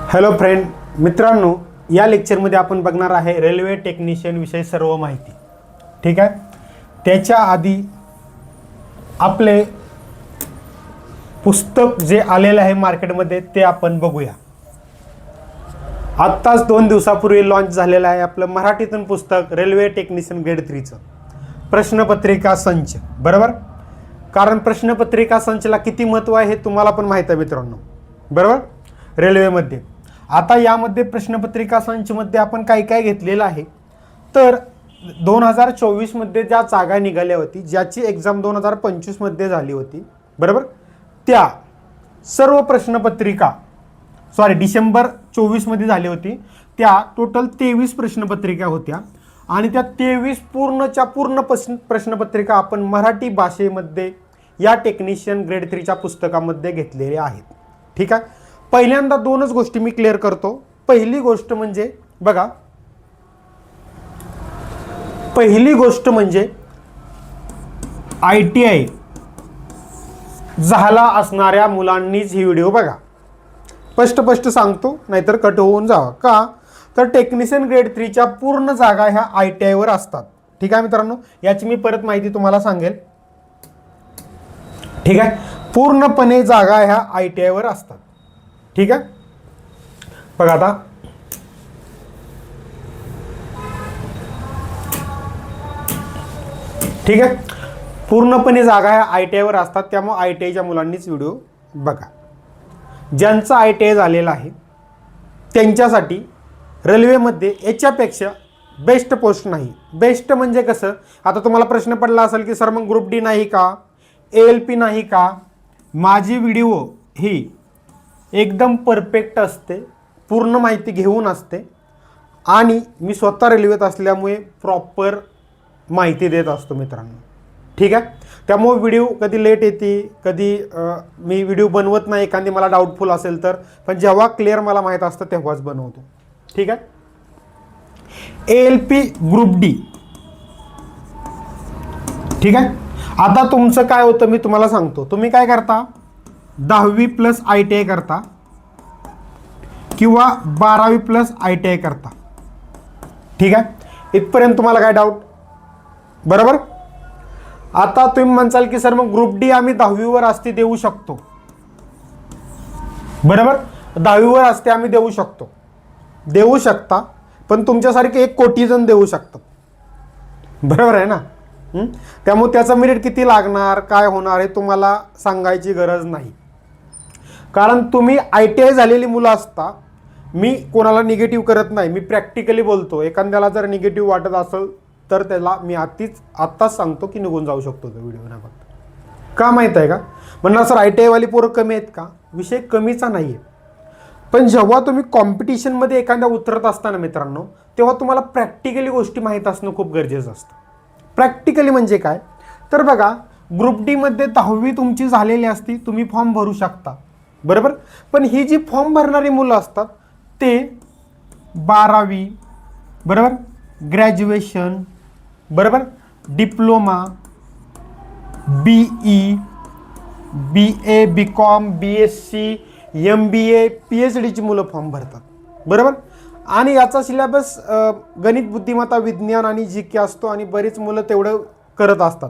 Hello friend मित्रांनो, या लेक्चरमध्ये आपण बघणार आहे रेल्वे टेक्निशियन विषयी सर्व माहिती. ठीक आहे. त्याच्या आधी आपले पुस्तक जे आलेले आहे मार्केटमध्ये ते आपण बघूया. आत्ताच 2 दिवसापूर्वी लॉन्च झालेलं आहे आपलं मराठीतून पुस्तक रेल्वे टेक्निशियन ग्रेड 3चं प्रश्नपत्रिका संच. बरोबर. कारण प्रश्नपत्रिका संचला किती महत्त्व आहे हे तुम्हाला पण माहीत आहे मित्रांनो. बरोबर. रेल्वेमध्ये आता यामध्ये प्रश्नपत्रिका संचमध्ये आपण काय काय घेतलेलं आहे तर 2024 मध्ये ज्या जागा निघाल्या होती, ज्याची एक्झाम 2025 मध्ये झाली होती. बरोबर. त्या सर्व प्रश्नपत्रिका डिसेंबर 24 मध्ये झाली होती. त्या टोटल 23 प्रश्नपत्रिका होत्या आणि त्या 23 पूर्णच्या पूर्ण प्रश्नपत्रिका आपण मराठी भाषेमध्ये या टेक्निशियन ग्रेड 3च्या पुस्तकामध्ये घेतलेल्या आहेत. ठीक आहे. पहिल्यांदा 2च गोष्टी मी क्लिअर करतो. पहिली गोष्ट म्हणजे ITI झाला असणाऱ्या मुलांनीच ही व्हिडिओ बघा. स्पष्ट सांगतो, नाहीतर कट होऊन जावा. का तर टेक्निशियन ग्रेड 3च्या पूर्ण जागा ह्या ITI वर असतात. ठीक आहे मित्रांनो, याची मी परत माहिती तुम्हाला सांगेल. ठीक आहे. पूर्णपणे जागा ह्या ITI वर असतात. ठीक आहे. बघा आता ठीक आहे, पूर्णपणे जागा ह्या ITI वर असतात. त्यामुळे ITIच्या मुलांनीच व्हिडिओ बघा. ज्यांचं ITI झालेलं आहे त्यांच्यासाठी रेल्वेमध्ये याच्यापेक्षा बेस्ट पोस्ट नाही. बेस्ट म्हणजे कसं, आता तुम्हाला प्रश्न पडला असेल की सर मग ग्रुप डी नाही का, ALP नाही का. माझी व्हिडिओ ही एकदम परफेक्ट असते, पूर्ण माहिती घेऊन असते आणि मी स्वतः रेल्वेत असल्यामुळे प्रॉपर माहिती देत असतो मित्रांनो. ठीक आहे. त्यामुळे व्हिडिओ कधी लेट येते, कधी मी व्हिडिओ बनवत नाही एखादी मला डाऊटफुल असेल तर, पण जेव्हा क्लिअर मला माहीत असतं तेव्हाच बनवतो. ठीक आहे. ALP group D. ठीक आहे. आता तुमचं काय होतं मी तुम्हाला सांगतो. तुम्ही काय करता, 10वी प्लस ITI करता किंवा 12वी प्लस ITI करता. ठीक आहे. इथपर्यंत तुम्हाला काय डाऊट. बरोबर. आता तुम्ही म्हणसाल की सर मग ग्रुप डी आम्ही 10वी वर असते देऊ शकतो. बरोबर. 10वी वर असते आम्ही देऊ शकता, पण तुमच्यासारखे 1 कोटी जण देऊ शकतात. बरोबर आहे ना. त्यामुळे त्याचा मेरिट किती लागणार, काय होणार हे तुम्हाला सांगायची गरज नाही. कारण तुम्ही ITI झालेली मुलं असता. मी कोणाला निगेटिव्ह करत नाही, मी प्रॅक्टिकली बोलतो. एखाद्याला जर निगेटिव्ह वाटत असेल तर त्याला मी आत्ताच सांगतो की निघून जाऊ शकतो तो व्हिडिओ नाही बघता. का माहीत आहे का, म्हणणार सर ITI वाली पोरं कमी आहेत का. विषय कमीचा नाही आहे, पण जेव्हा तुम्ही कॉम्पिटिशनमध्ये एखाद्या उतरत असताना मित्रांनो, तेव्हा तुम्हाला प्रॅक्टिकली गोष्टी माहीत असणं खूप गरजेचं असतं. प्रॅक्टिकली म्हणजे काय तर बघा, ग्रुप डी मध्ये 10वी तुमची झालेली असती, तुम्ही फॉर्म भरू शकता. बरोबर. पण ही जी फॉर्म भरणारी मुलं असतात ते 12वी, बरोबर, ग्रॅज्युएशन, बरोबर, diploma, BE, BA, BCom, BSc, MBA, PhD ची मुलं फॉर्म भरतात. बरोबर. आणि याचा सिलेबस गणित, बुद्धिमत्ता, विज्ञान आणि GK असतो आणि बरीच मुलं तेवढं करत असतात.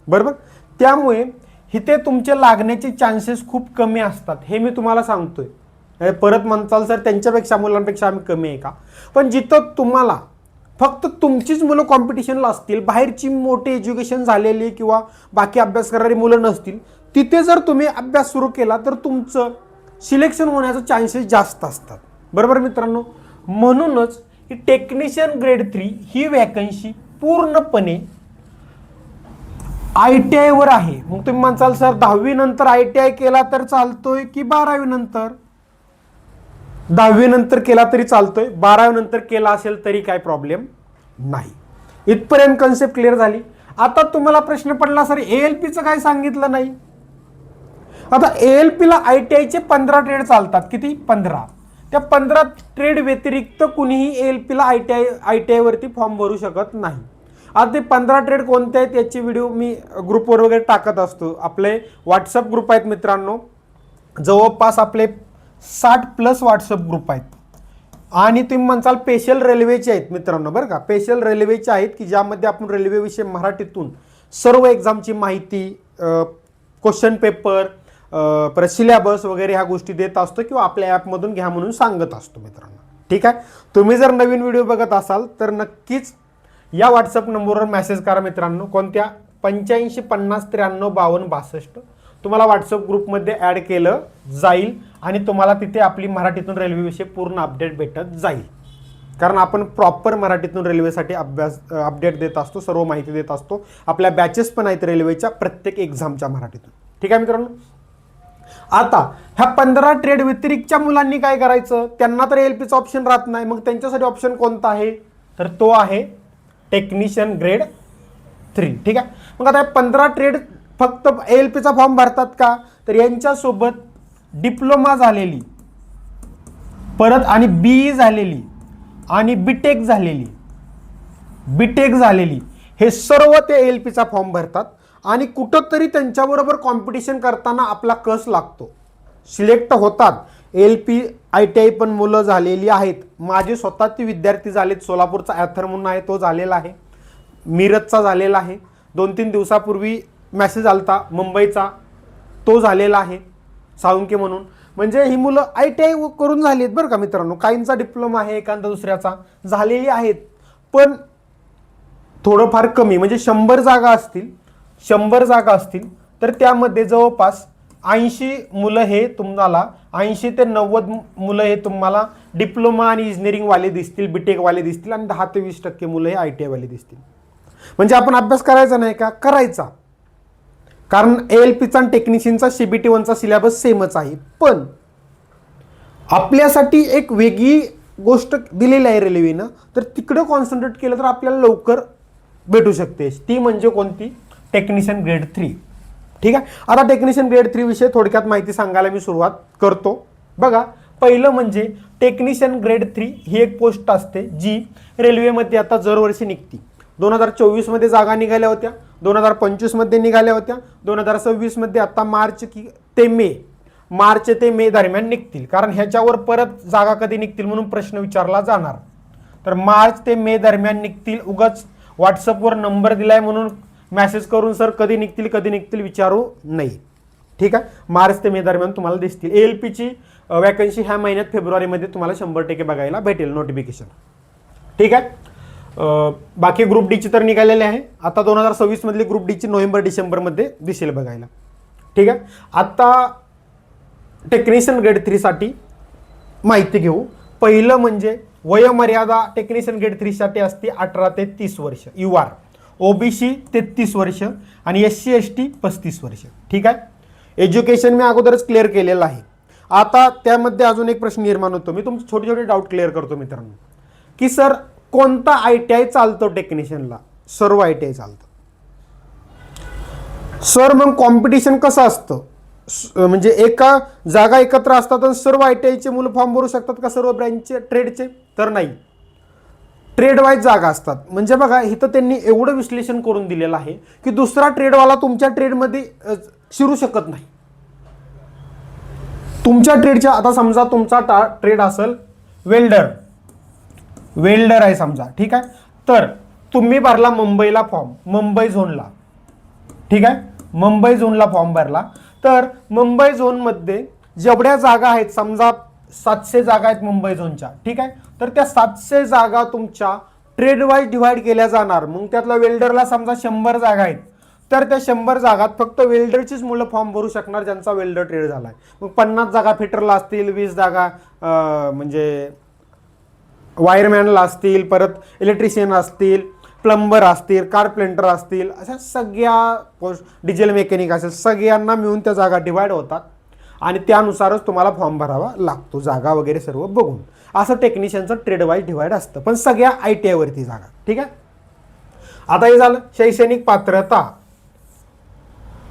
बरोबर. त्यामुळे इथे तुमचे लागण्याचे चान्सेस खूप कमी असतात. हे मी तुम्हाला सांगतोय. परत म्हणताल सर त्यांच्यापेक्षा मुलांपेक्षा आम्ही कमी आहे का, पण जिथं तुम्हाला फक्त तुमचीच मुलं कॉम्पिटिशनला असतील, बाहेरची मोठी एज्युकेशन झालेली किंवा बाकी अभ्यास करणारी मुलं नसतील, तिथे जर तुम्ही अभ्यास सुरू केला तर तुमचं सिलेक्शन होण्याचे चान्सेस जास्त असतात. बरोबर मित्रांनो. म्हणूनच ही टेक्निशियन ग्रेड 3 ही वॅकन्सी पूर्णपणे ITI वर आहे. मग तुम्ही म्हणसाल सर 10वी नंतर ITI केला तर चालतोय की 12वी नंतर. 10वी नंतर केला तरी चालतोय, 12वी नंतर केला असेल तरी काय प्रॉब्लेम नाही. इथपर्यंत कन्सेप्ट क्लिअर झाली. आता तुम्हाला प्रश्न पडला सर ALPचं काय सांगितलं नाही. आता ALPला ITIचे 15 ट्रेड चालतात. किती? 15. त्या 15 ट्रेड व्यतिरिक्त कुणीही ALPला ITI वरती फॉर्म भरू शकत नाही. आता ते 15 ट्रेड कोणते आहेत याची व्हिडिओ मी ग्रुपवर वगैरे टाकत असतो. आपले WhatsApp ग्रुप आहेत मित्रांनो, जवळपास आपले 60+ व्हॉट्सअप ग्रुप आहेत. आणि तुम्ही म्हणसाल स्पेशल रेल्वेचे आहेत मित्रांनो, बरं का, स्पेशल रेल्वेचे आहेत की ज्यामध्ये आपण रेल्वेविषयी मराठीतून सर्व एक्झामची माहिती, क्वेश्चन पेपर, परत सिलेबस वगैरे ह्या गोष्टी देत असतो किंवा आपल्या ॲपमधून घ्या म्हणून सांगत असतो मित्रांनो. ठीक आहे. तुम्ही जर नवीन व्हिडिओ बघत असाल तर नक्कीच या व्हॉट्सअप नंबरवर मेसेज करा मित्रांनो. कोणत्या? 85 50 53 52 62. तुम्हाला व्हॉट्सअप ग्रुपमध्ये ॲड केलं जाईल आणि तुम्हाला तिथे आपली मराठीतून रेल्वेविषयी पूर्ण अपडेट भेटत जाईल. कारण आपण प्रॉपर मराठीतून रेल्वेसाठी अपडेट देत असतो, सर्व माहिती देत असतो. आपल्या बॅचेस पण आहेत रेल्वेच्या प्रत्येक एक्झामच्या मराठीतून. ठीक आहे मित्रांनो. आता ह्या 15 ट्रेड व्यतिरिक्तच्या मुलांनी काय करायचं? त्यांना तर एलपीचा ऑप्शन राहत नाही. मग त्यांच्यासाठी ऑप्शन कोणता आहे? तर तो आहे टेक्निशियन ग्रेड 3. ठीक आहे. मग आता 15 ट्रेड फक्त एलपीचा फॉर्म भरतात का? तर यांच्यासोबत डिप्लोमा झालेली, परत आणि बीई झालेली आणि बीटेक झालेली हे सर्व ते एलपीचा फॉर्म भरतात. आणि कुठंतरी त्यांच्याबरोबर कॉम्पिटिशन करताना आपला कस लागतो, सिलेक्ट होतात. एलपी ITI पण मुलं झालेली आहेत. माझे स्वतःचे विद्यार्थी झालेत. सोलापूरचा ॲथर म्हणून आहे तो झालेला आहे, मिरजचा झालेला आहे, 2-3 दिवसापूर्वी मेसेज आलता मुंबईचा, तो झालेला आहे, साळुंके म्हणून. म्हणजे ही मुलं ITI करून झाली आहेत बरं का मित्रांनो. काहींचा डिप्लोमा आहे, एखादा दुसऱ्याचा झालेली आहेत. पण थोडंफार कमी, म्हणजे 100 जागा असतील तर त्यामध्ये जवळपास 80 मुलं हे तुम्हाला 80 ते 90 मुलं हे तुम्हाला डिप्लोमा आणि इंजिनिअरिंगवाले दिसतील, बीटेकवाले दिसतील आणि 10 ते 20% मुलं हे ITI वाले दिसतील. म्हणजे आपण अभ्यास करायचा नाही का? करायचा. कारण ALPचा आणि टेक्निशियनचा CBT 1चा सिलेबस सेमच आहे. पण आपल्यासाठी एक वेगळी गोष्ट दिलेली आहे रेल्वेनं, तर तिकडं कॉन्सन्ट्रेट केलं तर आपल्याला लवकर भेटू शकते. ती म्हणजे कोणती? Technician grade 3. ठीक आहे. आता टेक्निशियन ग्रेड 3 विषयी थोडक्यात माहिती सांगायला मी सुरुवात करतो. बघा, पहिलं म्हणजे टेक्निशियन ग्रेड 3 ही एक पोस्ट असते जी रेल्वेमध्ये आता दरवर्षी निघते. 2024 मध्ये जागा निघाल्या होत्या, 2025 मध्ये निघाल्या होत्या, 2026 मध्ये आता मार्च ते मे दरम्यान निघतील. कारण ह्याच्यावर परत जागा कधी निघतील म्हणून प्रश्न विचारला जाणार. तर मार्च ते मे दरम्यान निघतील. उगाच व्हॉट्सअपवर नंबर दिलाय म्हणून मेसेज करून सर कधी निघतील विचारू नाही. ठीक आहे. मार्च ते मे दरम्यान तुम्हाला दिसतील. ALPची वॅकन्सी ह्या महिन्यात फेब्रुवारीमध्ये तुम्हाला 100% बघायला भेटेल नोटिफिकेशन. ठीक आहे. बाकी ग्रुप डीची तर निघालेले आहे. आता 2026 मधली ग्रुप डीची नोव्हेंबर-डिसेंबरमध्ये दिसेल बघायला. ठीक आहे. आता टेक्निशियन ग्रेड 3 साठी माहिती घेऊ. पहिलं म्हणजे वयोमर्यादा टेक्निशियन ग्रेड 3 साठी असते 18 ते 30 वर्ष. UR OBC 33 वर्ष आणि SC ST 35 वर्ष. ठीक आहे. एज्युकेशन मी अगोदरच क्लिअर केलेलं आहे. आता त्यामध्ये अजून एक प्रश्न निर्माण होतो. मी तुमचे छोटे छोटे डाऊट क्लिअर करतो मित्रांनो, की सर कोणता ITI चालतो टेक्निशियनला? सर्व ITI चालतं. सर मग कॉम्पिटिशन कसं असतं? म्हणजे एका जागा एकत्र असतात आणि सर्व ITIचे मुलं फॉर्म भरू शकतात का सर्व ब्रँचचे ट्रेडचे? तर नाही, ट्रेड वाईज जागा असतात. म्हणजे बघा, इथं त्यांनी एवढं विश्लेषण करून दिलेलं आहे की दुसरा ट्रेडवाला तुमच्या ट्रेडमध्ये शिरू शकत नाही. तुमच्या ट्रेडच्या, आता समजा तुमचा ट्रेड असेल वेल्डर आहे समजा. ठीक आहे. तर तुम्ही भरला मुंबईला फॉर्म, मुंबई झोनला. ठीक आहे. मुंबई झोनला फॉर्म भरला तर मुंबई झोनमध्ये जेवढ्या जागा आहेत, समजा 700 जागा आहेत मुंबई झोनच्या. ठीक आहे. तर त्या 700 जागा तुमच्या ट्रेड वाईज डिव्हाइड केल्या जाणार. मग त्यातला वेल्डरला समजा 100 जागा आहेत, तर त्या 100 जागात फक्त वेल्डरचीच मुलं फॉर्म भरू शकणार ज्यांचा वेल्डर ट्रेड झाला आहे. मग 50 जागा फिटरला असतील, 20 जागा म्हणजे वायरमॅनला असतील, परत इलेक्ट्रिशियन असतील, प्लंबर असतील, कारपेंटर असतील, अशा सगळ्या डिझेल मेकॅनिक असेल, सगळ्यांना मिळून त्या जागा डिवाइड होतात आणि त्यानुसारच तुम्हाला फॉर्म भरावा लागतो, जागा वगैरे सर्व बघून. असं टेक्निशियनचं ट्रेड वाईज डिवाइड असतं, पण सगळ्या ITI वरती जागा. ठीक आहे. आता हे झालं शैक्षणिक पात्रता.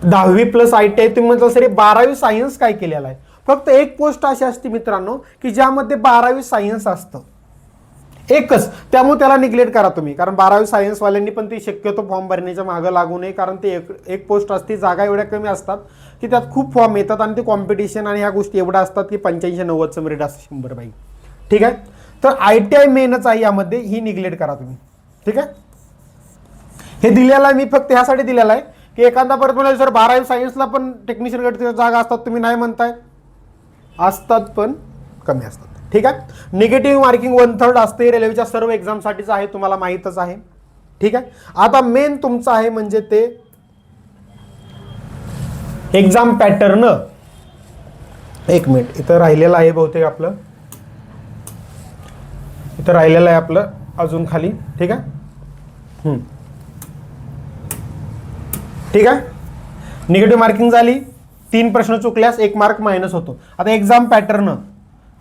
10वी+ ITI तुम्ही म्हटलं सर 12वी सायन्स काय केलेलं आहे? फक्त एक पोस्ट अशी असते मित्रांनो की ज्यामध्ये 12वी सायन्स असतं. एकच, त्यामुळे त्याला निग्लेक्ट करा तुम्ही, कारण 12वी सायन्सवाल्यांनी पण ती शक्यतो फॉर्म भरण्याच्या मागं लागू नये, कारण ते एक पोस्ट असते, जागा एवढ्या कमी असतात की त्यात खूप फॉर्म येतात आणि ते कॉम्पिटिशन आणि ह्या गोष्टी एवढ्या असतात की 85-90चं मेरिट असतं 100 बाई. ठीक आहे, तर ITI मेनच आहे यामध्ये, ही निग्लेक्ट करा तुम्ही. ठीक आहे, हे दिलेलं आहे मी फक्त ह्यासाठी दिलेलं आहे की एखादा परत म्हणाल सर 12वी सायन्सला पण टेक्निशियन गट जागा असतात, तुम्ही नाही म्हणताय, असतात पण कमी असतात. ठीक आहे, निगेटिव्ह मार्किंग 1/3 असते, रेल्वेच्या सर्व एक्झामसाठीच आहे, तुम्हाला माहीतच आहे. ठीक आहे, आता मेन तुमचं आहे म्हणजे ते एक्झाम पॅटर्न. एक मिनिट, इथं राहिलेलं आहे बहुतेक आपलं, इथं राहिलेलं आहे आपलं अजून खाली. ठीक आहे, ठीक आहे, निगेटिव्ह मार्किंग झाली, 3 प्रश्न चुकल्यास 1 मार्क मायनस होतो. आता एक्झाम पॅटर्न,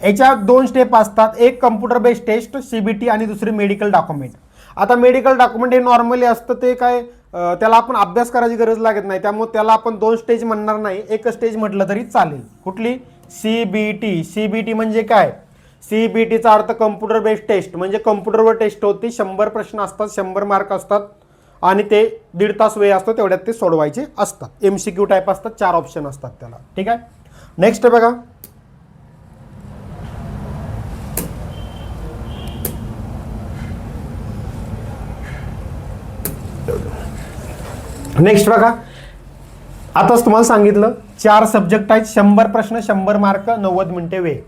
याच्या 2 स्टेप असतात, एक कम्प्युटर बेस्ड टेस्ट CBT आणि दुसरी मेडिकल डॉक्युमेंट. आता मेडिकल डॉक्युमेंट हे नॉर्मली असतं, ते काय त्याला आपण अभ्यास करायची गरज लागत नाही, त्यामुळे त्याला आपण 2 स्टेज म्हणणार नाही, एक स्टेज म्हटलं तरी चालेल. कुठली? CBT. CBT म्हणजे काय? CBTचा अर्थ कम्प्युटर बेस्ड टेस्ट, म्हणजे कम्प्युटरवर टेस्ट होती, 100 प्रश्न असतात, 100 मार्क असतात आणि ते 1.5 तास वेळ असतो, तेवढ्यात ते सोडवायचे असतात. MCQ टाईप असतात, 4 ऑप्शन असतात त्याला. ठीक आहे, नेक्स्ट बघा, नेक्स्ट बघा, आताच तुम्हाला सांगितलं 4 सब्जेक्ट आहेत, 100 प्रश्न, 100 मार्क, 90 मिनिटे वेळ.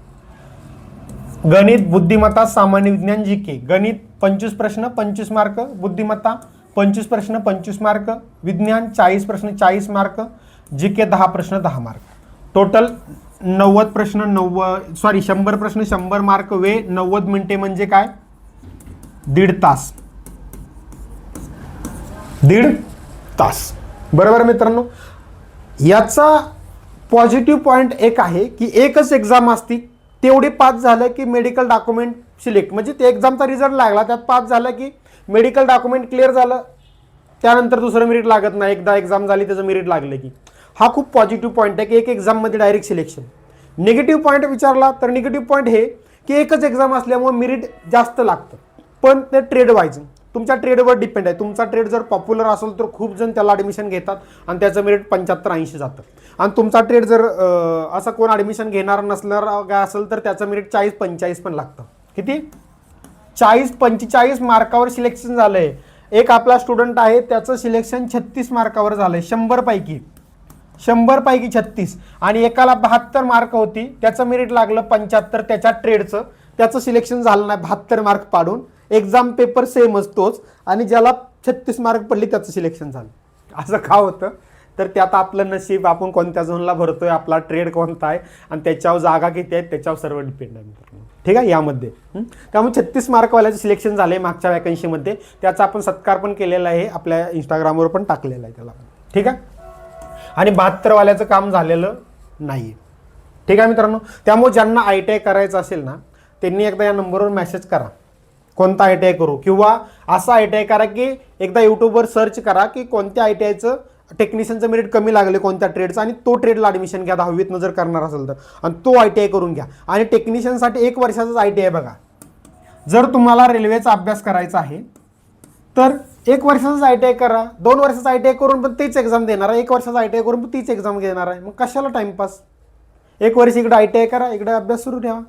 गणित, बुद्धिमत्ता, सामान्य विज्ञान, GK. गणित 25 प्रश्न 25 मार्क, बुद्धिमत्ता 25 प्रश्न 25 मार्क, विज्ञान 40 प्रश्न 40 मार्क, GK 10 प्रश्न 10 मार्क. टोटल 90 प्रश्न 100 प्रश्न 100 मार्क, वेळ 90 मिनिटे, म्हणजे काय? 1.5 तास. 1.5 तास. बरोबर मित्रांनो, याचा पॉझिटिव्ह पॉईंट एक आहे की एकच एक्झाम असती, तेवढी पास झालं की मेडिकल डॉक्युमेंट सिलेक्ट, म्हणजे ते एक्झामचा रिझल्ट लागला, त्यात पास झालं की मेडिकल डॉक्युमेंट क्लिअर झालं, त्यानंतर दुसरं मेरिट लागत नाही, एकदा एक्झाम झाली त्याचं मेरिट लागलं की. हा खूप पॉझिटिव्ह पॉईंट आहे की एक एक्झाममध्ये डायरेक्ट सिलेक्शन. निगेटिव्ह पॉईंट विचारला तर निगेटिव्ह पॉईंट हे की एकच एक्झाम असल्यामुळे मेरिट जास्त लागतं, पण ते ट्रेड वाईज तुमच्या ट्रेडवर डिपेंड आहे. तुमचा ट्रेड जर पॉप्युलर असेल तर खूप जण त्याला ॲडमिशन घेतात आणि त्याचं मेरिट 75-80 जातं, आणि तुमचा ट्रेड जर असं कोण ॲडमिशन घेणार नसणार काय असेल तर त्याचं मेरिट 40-45 पण लागतं. किती? 40-45 मार्कावर सिलेक्शन झालं आहे. एक आपला स्टुडंट आहे, त्याचं सिलेक्शन 36 मार्कावर झालं आहे, 100 पैकी 36, आणि एकाला 72 मार्क होती, त्याचं मेरिट लागलं 75, त्याच्या ट्रेडचं, त्याचं सिलेक्शन झालं नाही 72 मार्क पाडून. एक्झाम पेपर सेम असतोच, आणि ज्याला 36 मार्क पडली त्याचं सिलेक्शन झालं. असं का होतं? तर त्यात आपलं नशीब, आपण कोणत्या झोनला भरतोय, आपला ट्रेड कोणता आहे, आणि त्याच्यावर जागा किती आहेत त्याच्यावर सर्व डिपेंड आहे. ठीक आहे, यामध्ये त्यामुळे 36 मार्कवाल्याचं सिलेक्शन झालं आहे मागच्या वॅकन्सीमध्ये, त्याचा आपण सत्कार पण केलेला आहे, आपल्या इंस्टाग्रामवर पण टाकलेला आहे त्याला. ठीक आहे, आणि 72 वाल्याचं काम झालेलं नाही. ठीक आहे मित्रांनो, त्यामुळे ज्यांना ITI करायचं असेल ना, त्यांनी एकदा या नंबरवर मेसेज करा, कोणता ITI करू, किंवा असा ITI करा की एकदा यूट्यूबवर सर्च करा की कोणत्या ITIचं टेक्निशियनचं मेरिट कमी लागले कोणत्या ट्रेडचं, आणि तो ट्रेडला ॲडमिशन घ्या 10वीतनं जर करणार असेल तर, आणि तो ITI करून घ्या. आणि टेक्निशियनसाठी 1 वर्षाचाच ITI बघा. जर तुम्हाला रेल्वेचा अभ्यास करायचा आहे तर 1 वर्षाचाच ITI करा, 2 वर्षाचा ITI करून पण तीच एक्झाम देणार आहे, 1 वर्षाचा ITI करून पण तीच एक्झाम घेणार आहे, मग कशाला टाइमपास? 1 वर्ष इकडे ITI करा, इकडे अभ्यास सुरू ठेवा.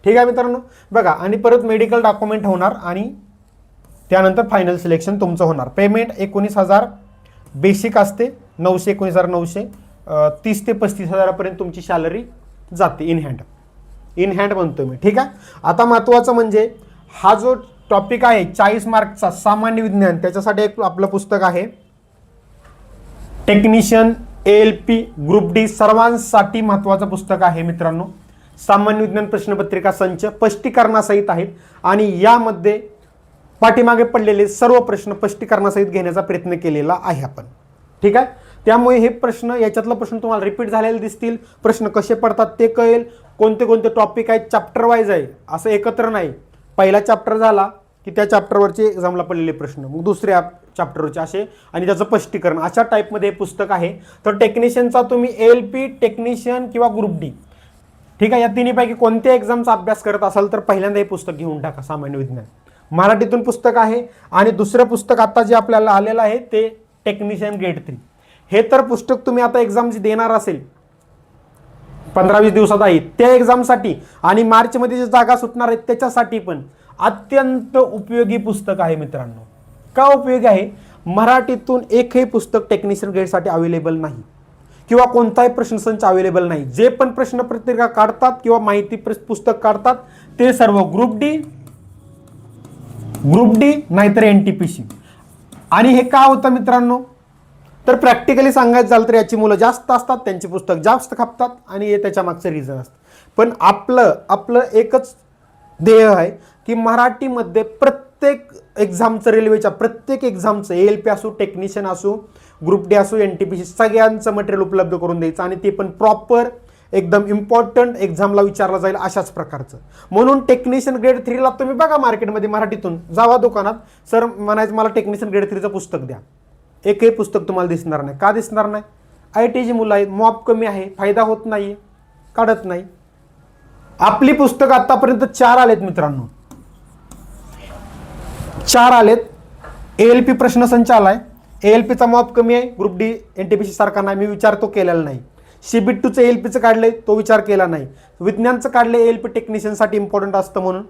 ठीक आहे मित्रांनो, बघा, आणि परत मेडिकल डॉक्युमेंट होणार आणि त्यानंतर फायनल सिलेक्शन तुमचं होणार. पेमेंट 19,000 बेसिक असते, 900 19,900, 30 ते 35,000पर्यंत तुमची सॅलरी जाते इन हँड म्हणतो मी. ठीक आहे, आता महत्त्वाचं म्हणजे हा जो टॉपिक आहे 40 मार्कचा सामान्य विज्ञान, त्याच्यासाठी एक आपलं पुस्तक आहे टेक्निशियन ALP ग्रुप D, सर्वांसाठी महत्त्वाचं पुस्तक आहे मित्रांनो. सामान्य विज्ञान प्रश्नपत्रिका संच स्पष्टीकरणासहित आहेत, आणि यामध्ये पाठीमागे पडलेले सर्व प्रश्न स्पष्टीकरणासहित घेण्याचा प्रयत्न केलेला आहे आपण. ठीक आहे, त्यामुळे हे प्रश्न, याच्यातला प्रश्न तुम्हाला रिपीट झालेले दिसतील, प्रश्न कसे पडतात ते कळेल, कोणते कोणते टॉपिक आहेत, चॅप्टर वाईज आहे, असं एकत्र नाही. पहिला चॅप्टर झाला की त्या चॅप्टरवरचे एक्झामला पडलेले प्रश्न, मग दुसऱ्या चॅप्टरवरचे असे, आणि त्याचं स्पष्टीकरण, अशा टाईपमध्ये हे पुस्तक आहे. तर टेक्निशियनचा तुम्ही ALP, टेक्निशियन किंवा ग्रुप D, ठीक आहे, या तिन्हीपैकी कोणत्या एक्झामचा अभ्यास करत असाल तर पहिल्यांदा हे पुस्तक घेऊन टाका, सामान्य विज्ञान. मराठीतून पुस्तक आहे आणि दुसरं पुस्तक आता जे आपल्याला आलेलं आहे ते टेक्निशियन ग्रेड 3. हे तर पुस्तक तुम्ही आता एक्झाम जी देणार असेल 15-20 दिवसात आहे त्या एक्झामसाठी आणि मार्चमध्ये जे जागा सुटणार आहेत त्याच्यासाठी पण अत्यंत उपयोगी पुस्तक आहे मित्रांनो. का उपयोगी आहे? मराठीतून एकही पुस्तक टेक्निशियन ग्रेडसाठी अवेलेबल नाही किंवा कोणताही प्रश्नसंच अवेलेबल नाही. जे पण प्रश्नपत्रिका काढतात किंवा माहिती पुस्तक काढतात ते सर्व ग्रुप डी नाहीतर NTPC. आणि हे का होतं मित्रांनो? तर प्रॅक्टिकली सांगायचं झालं तर याची मुलं जास्त असतात, त्यांची पुस्तक जास्त खपतात आणि हे त्याच्या मागचं रिझन असतं. पण आपलं एकच ध्येय आहे की मराठीमध्ये प्रत्येक एक्झामचं, रेल्वेच्या प्रत्येक एक्झामचं, ALP असो, टेक्निशियन असो, ग्रुप डी असो, NTPC सगळ्यांचं मटेरियल उपलब्ध करून द्यायचं आणि ते पण प्रॉपर एकदम इम्पॉर्टंट एक्झामला विचारलं जाईल अशाच प्रकारचं. म्हणून टेक्निशियन ग्रेड 3ला तुम्ही बघा मार्केटमध्ये मराठीतून जावा दुकानात, सर म्हणायचं मला टेक्निशियन ग्रेड 3चं पुस्तक द्या. एकही पुस्तक तुम्हाला दिसणार नाही. का दिसणार नाही? ITची मुलं आहेत, मॉप कमी आहे, फायदा होत नाही, काढत नाही. आपली पुस्तक आतापर्यंत 4 आलेत मित्रांनो, 4 आलेत. ALP प्रश्नसंच आलाय. ALPचा मॉप कमी आहे, ग्रुप डी NTPC सारखा नाही, मी विचार तो केलेला नाही. CBT2चं ALPचं काढलंय, तो विचार केला नाही. विज्ञानचं काढलंय, ALP टेक्निशियनसाठी इम्पॉर्टंट असतं म्हणून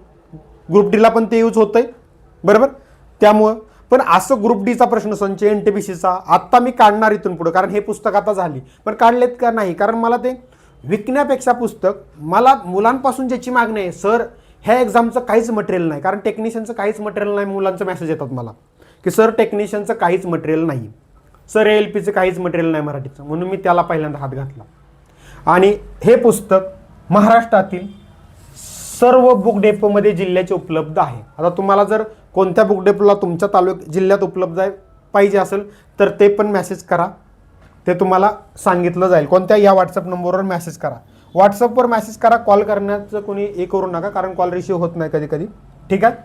ग्रुप डीला पण ते यूज होतंय, बरोबर. त्यामुळं पण असं ग्रुप डीचा प्रश्नसंच NTPCचा आत्ता मी काढणार इथून पुढं, कारण हे पुस्तक आता झाली. पण काढलेत का नाही? कारण मला ते विकण्यापेक्षा पुस्तक, मला मुलांपासून ज्याची मागणी आहे, सर ह्या एक्झामचं काहीच मटेरियल नाही, कारण टेक्निशियनचं काहीच मटेरियल नाही. मुलांचं मेसेज येतात मला की सर टेक्निशियनचं काहीच मटेरियल नाही, सर ALPचं काहीच मटेरियल नाही मराठीचं. म्हणून मी त्याला पहिल्यांदा हात घातला आणि हे पुस्तक महाराष्ट्रातील सर्व बुक डेपोमध्ये जिल्ह्याचे उपलब्ध आहे. आता तुम्हाला जर कोणत्या बुक डेपोला तुमच्या जिल्ह्यात उपलब्ध आहे पाहिजे असेल तर ते पण मेसेज करा, ते तुम्हाला सांगितलं जाईल. कोणत्या या व्हॉट्सअप नंबरवर मेसेज करा, व्हॉट्सअपवर मेसेज करा. कॉल करण्याचं कोणी हे करू नका, कारण कॉल रिसिव्ह होत नाही कधी कधी. ठीक आहे,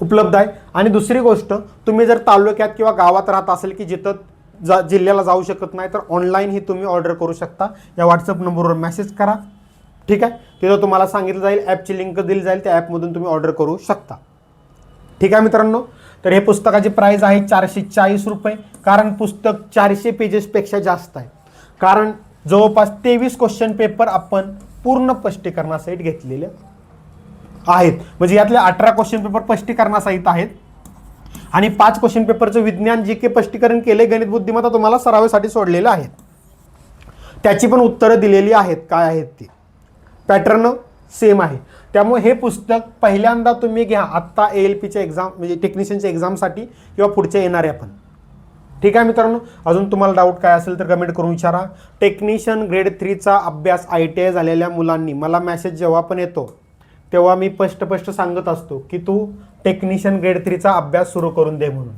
उपलब्ध आहे. आणि दुसरी गोष्ट, तुम्ही जर तालुक्यात किंवा गावात राहत असेल की जिथं जिल्ह्याला जाऊ शकत नाही, तर ऑनलाईन ही तुम्ही ऑर्डर करू शकता. या व्हॉट्सअप नंबरवर मेसेज करा. ठीक आहे, तिथं तुम्हाला सांगितलं जाईल, ॲपची लिंक दिली जाईल, त्या ॲपमधून तुम्ही ऑर्डर करू शकता. ठीक आहे मित्रांनो, तर हे पुस्तकाची प्राईस आहे 440 रुपये. कारण पुस्तक 400 पेजेसपेक्षा जास्त आहे. कारण जवळपास 23 क्वेश्चन पेपर आपण पूर्ण स्पष्टीकरणासहित घेतलेले आहेत. म्हणजे यातले 18 क्वेश्चन पेपर स्पष्टीकरणासहित आहेत आणि 5 क्वेश्चन पेपरचं विज्ञान GK स्पष्टीकरण केले, गणित बुद्धिमत्ता तुम्हाला सरावासाठी सोडलेलं आहे, त्याची पण उत्तरं दिलेली आहेत. काय आहेत ती, पॅटर्न सेम आहे. त्यामुळे हे पुस्तक पहिल्यांदा तुम्ही घ्या आत्ता ALPच्या एक्झाम, म्हणजे टेक्निशियनच्या एक्झामसाठी किंवा पुढच्या येणाऱ्या पण. ठीक आहे मित्रांनो, अजून तुम्हाला डाऊट काय असेल तर कमेंट करून विचारा. टेक्निशियन ग्रेड 3चा अभ्यास ITI झालेल्या मुलांनी, मला मेसेज जेव्हा पण येतो तेव्हा मी स्पष्ट सांगत असतो की तू टेक्निशियन ग्रेड 3चा अभ्यास सुरू करून दे म्हणून,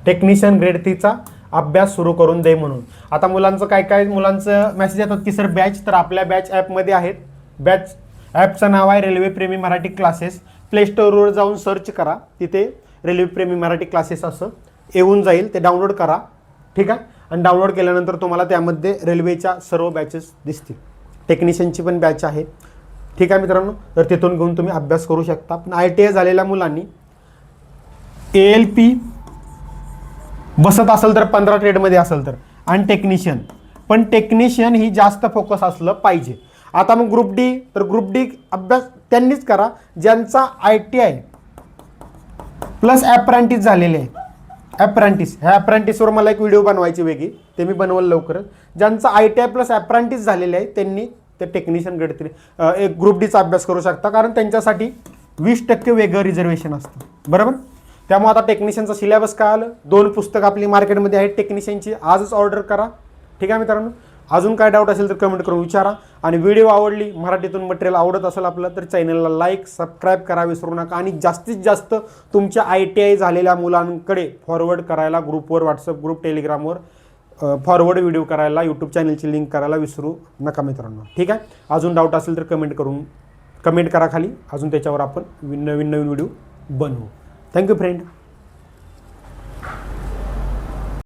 टेक्निशियन ग्रेड 3चा अभ्यास सुरू करून दे म्हणून. आता मुलांचं काय मुलांचं मेसेज येतात की सर बॅच, तर आपल्या बॅच ॲपमध्ये आहेत. बॅच ॲपचं नाव आहे रेल्वे प्रेमी मराठी क्लासेस. प्ले स्टोअरवर जाऊन सर्च करा, तिथे रेल्वे प्रेमी मराठी क्लासेस असं येऊन जाईल, ते डाउनलोड करा. ठीक आहे, आणि डाउनलोड केल्यानंतर तुम्हाला त्यामध्ये रेल्वेच्या सर्व बॅचेस दिसतील. टेक्निशियनची पण बॅच आहे. ठीक आहे मित्रांनो, तर तिथून घेऊन तुम्ही अभ्यास करू शकता. पण ITI झालेल्या मुलांनी ALP बसत असेल तर 15 ट्रेडमध्ये असेल तर, आणि टेक्निशियन, पण टेक्निशियन ही जास्त फोकस असलं पाहिजे. आता मग ग्रुप डी, तर ग्रुप डी अभ्यास त्यांनीच करा ज्यांचा ITI प्लस ॲप्रेंटिस झालेले आहे. ॲप्रेंटिस, ह्या ॲप्रेंटिसवर मला एक व्हिडिओ बनवायची वेगळी, ते मी बनवलं लवकरच. ज्यांचा ITI प्लस ॲप्रेंटिस झालेले आहे त्यांनी ते टेक्निशियन ग्रेड 3 एक ग्रुप डीचा अभ्यास करू शकता, कारण त्यांच्यासाठी 20% वेगळं रिझर्वेशन असतं, बरोबर. त्यामुळे आता टेक्निशियनचा सिलेबस काय आलं, 2 पुस्तकं आपली मार्केटमध्ये आहेत टेक्निशियनची, आजच ऑर्डर करा. ठीक आहे मित्रांनो, अजून काय डाऊट असेल तर कमेंट करून विचारा. आणि व्हिडिओ आवडली, मराठीतून मटेरियल आवडत असेल आपलं, तर चॅनलला लाईक सबस्क्राईब करा विसरू नका. आणि जास्तीत जास्त तुमच्या ITI झालेल्या मुलांकडे फॉरवर्ड करायला ग्रुपवर, व्हॉट्सअप ग्रुप, टेलिग्रामवर फॉरवर्ड व्हिडिओ करायला, यूट्यूब चॅनलची लिंक करायला विसरू नका मित्रांनो. ठीक आहे, अजून डाऊट असेल तर कमेंट करा खाली, अजून त्याच्यावर आपण नवीन व्हिडिओ बनवू. Thank you friend.